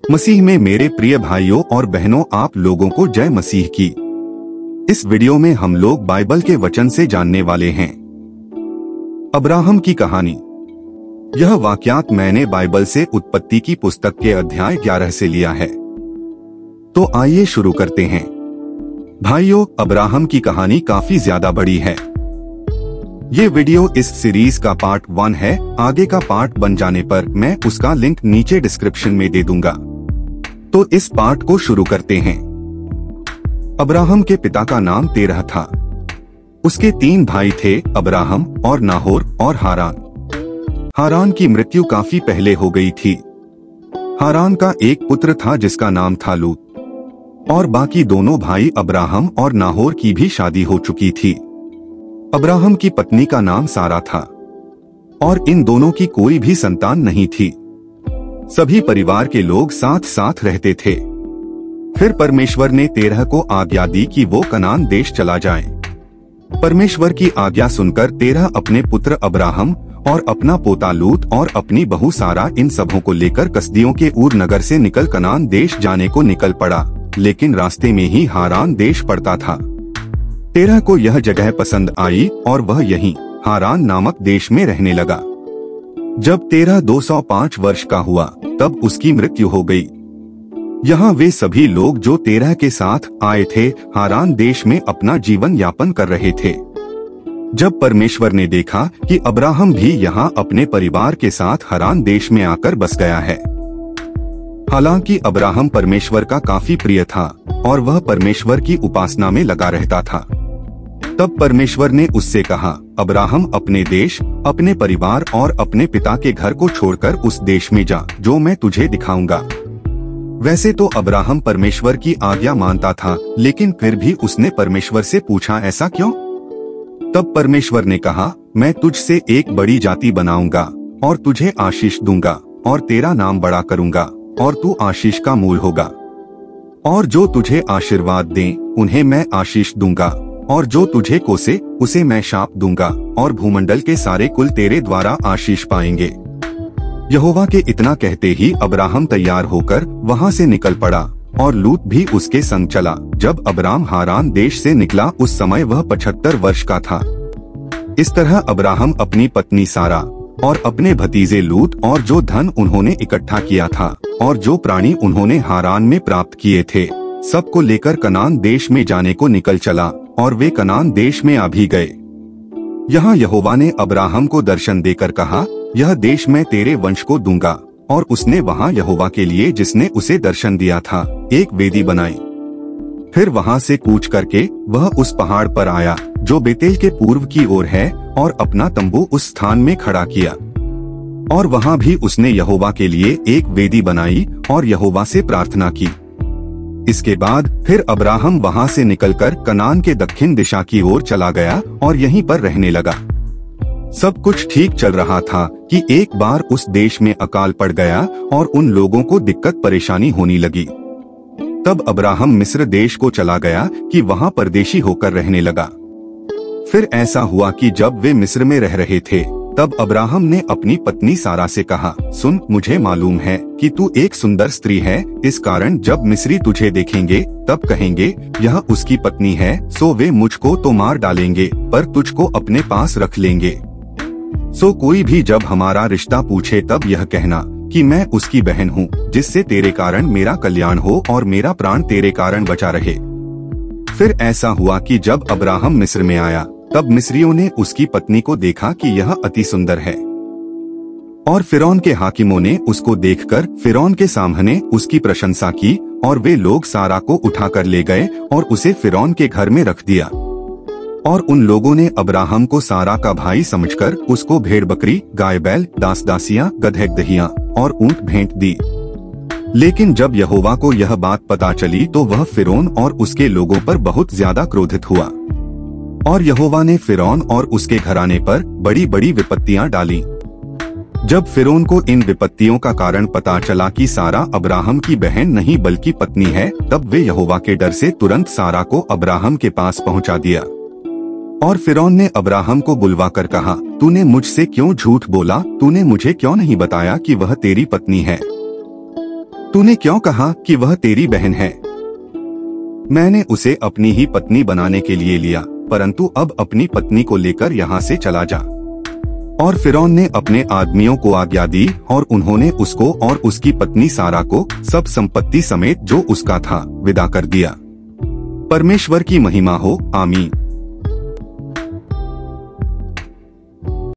मसीह में मेरे प्रिय भाइयों और बहनों, आप लोगों को जय मसीह की। इस वीडियो में हम लोग बाइबल के वचन से जानने वाले हैं अब्राहम की कहानी। यह वाक्यात मैंने बाइबल से उत्पत्ति की पुस्तक के अध्याय 11 से लिया है। तो आइए शुरू करते हैं। भाइयों, अब्राहम की कहानी काफी ज्यादा बड़ी है। ये वीडियो इस सीरीज का पार्ट 1 है। आगे का पार्ट बन जाने पर मैं उसका लिंक नीचे डिस्क्रिप्शन में दे दूंगा। तो इस पार्ट को शुरू करते हैं। अब्राहम के पिता का नाम तेरह था। उसके 3 भाई थे, अब्राहम और नाहोर और हारान। हारान की मृत्यु काफी पहले हो गई थी। हारान का एक पुत्र था जिसका नाम था लूत, और बाकी दोनों भाई अब्राहम और नाहोर की भी शादी हो चुकी थी। अब्राहम की पत्नी का नाम सारा था और इन दोनों की कोई भी संतान नहीं थी। सभी परिवार के लोग साथ साथ रहते थे। फिर परमेश्वर ने तेरह को आज्ञा दी कि वो कनान देश चला जाए। परमेश्वर की आज्ञा सुनकर तेरह अपने पुत्र अब्राहम और अपना पोता लूत और अपनी बहू सारा, इन सबों को लेकर कसदियों के ऊर नगर से निकल कनान देश जाने को निकल पड़ा। लेकिन रास्ते में ही हारान देश पड़ता था। तेरह को यह जगह पसंद आई और वह यहीं हारान नामक देश में रहने लगा। जब तेरह 205 वर्ष का हुआ तब उसकी मृत्यु हो गई। यहाँ वे सभी लोग जो तेरह के साथ आए थे हारान देश में अपना जीवन यापन कर रहे थे। जब परमेश्वर ने देखा कि अब्राहम भी यहाँ अपने परिवार के साथ हारान देश में आकर बस गया है। हालांकि अब्राहम परमेश्वर का काफी प्रिय था और वह परमेश्वर की उपासना में लगा रहता था। तब परमेश्वर ने उससे कहा, अब्राहम, अपने देश, अपने परिवार और अपने पिता के घर को छोड़कर उस देश में जा जो मैं तुझे दिखाऊंगा। वैसे तो अब्राहम परमेश्वर की आज्ञा मानता था, लेकिन फिर भी उसने परमेश्वर से पूछा, ऐसा क्यों? तब परमेश्वर ने कहा, मैं तुझसे एक बड़ी जाति बनाऊंगा और तुझे आशीष दूंगा और तेरा नाम बड़ा करूंगा और तू आशीष का मूल होगा। और जो तुझे आशीर्वाद दें उन्हें मैं आशीष दूंगा, और जो तुझे कोसे उसे मैं शाप दूंगा, और भूमंडल के सारे कुल तेरे द्वारा आशीष पाएंगे। यहोवा के इतना कहते ही अब्राहम तैयार होकर वहां से निकल पड़ा और लूत भी उसके संग चला। जब अब्राम हारान देश से निकला उस समय वह 75 वर्ष का था। इस तरह अब्राहम अपनी पत्नी सारा और अपने भतीजे लूत और जो धन उन्होंने इकट्ठा किया था और जो प्राणी उन्होंने हारान में प्राप्त किए थे, सबको लेकर कनान देश में जाने को निकल चला, और वे कनान देश में आ भी गए। यहाँ यहोवा ने अब्राहम को दर्शन देकर कहा, यह देश मैं तेरे वंश को दूंगा। और उसने वहाँ यहोवा के लिए, जिसने उसे दर्शन दिया था, एक वेदी बनाई। फिर वहाँ से कूच करके वह उस पहाड़ पर आया जो बेतेल के पूर्व की ओर है, और अपना तंबू उस स्थान में खड़ा किया। और वहाँ भी उसने यहोवा के लिए एक वेदी बनाई और यहोवा से प्रार्थना की। इसके बाद फिर अब्राहम वहाँ से निकलकर कनान के दक्षिण दिशा की ओर चला गया और यहीं पर रहने लगा। सब कुछ ठीक चल रहा था कि एक बार उस देश में अकाल पड़ गया और उन लोगों को दिक्कत परेशानी होने लगी। तब अब्राहम मिस्र देश को चला गया कि वहाँ परदेशी होकर रहने लगा। फिर ऐसा हुआ कि जब वे मिस्र में रह रहे थे तब अब्राहम ने अपनी पत्नी सारा से कहा, सुन, मुझे मालूम है कि तू एक सुंदर स्त्री है। इस कारण जब मिस्री तुझे देखेंगे तब कहेंगे, यह उसकी पत्नी है। सो वे मुझको तो मार डालेंगे पर तुझको अपने पास रख लेंगे। सो कोई भी जब हमारा रिश्ता पूछे तब यह कहना कि मैं उसकी बहन हूँ, जिससे तेरे कारण मेरा कल्याण हो और मेरा प्राण तेरे कारण बचा रहे। फिर ऐसा हुआ कि जब अब्राहम मिस्र में आया तब मिस्रियों ने उसकी पत्नी को देखा कि यह अति सुंदर है, और फिरौन के हाकिमों ने उसको देखकर फिरौन के सामने उसकी प्रशंसा की, और वे लोग सारा को उठाकर ले गए और उसे फिरौन के घर में रख दिया। और उन लोगों ने अब्राहम को सारा का भाई समझकर उसको भेड़ बकरी, गाय बैल, दास दासियां, गदहे दहियां और ऊंट भेंट दी। लेकिन जब यहोवा को यह बात पता चली तो वह फिरौन और उसके लोगों पर बहुत ज्यादा क्रोधित हुआ, और यहोवा ने फिरौन और उसके घराने पर बड़ी बड़ी विपत्तियां डाली। जब फिरौन को इन विपत्तियों का कारण पता चला कि सारा अब्राहम की बहन नहीं बल्कि पत्नी है, तब वे यहोवा के डर से तुरंत सारा को अब्राहम के पास पहुंचा दिया। और फिरौन ने अब्राहम को बुलवाकर कहा, तूने मुझसे क्यों झूठ बोला? तूने मुझे क्यों नहीं बताया कि वह तेरी पत्नी है? तूने क्यों कहा कि वह तेरी बहन है? मैंने उसे अपनी ही पत्नी बनाने के लिए लिया, परंतु अब अपनी पत्नी को लेकर यहाँ से चला जा। और फिरौन ने अपने आदमियों को आज्ञा दी और उन्होंने उसको और उसकी पत्नी सारा को सब संपत्ति समेत जो उसका था विदा कर दिया। परमेश्वर की महिमा हो, आमीन।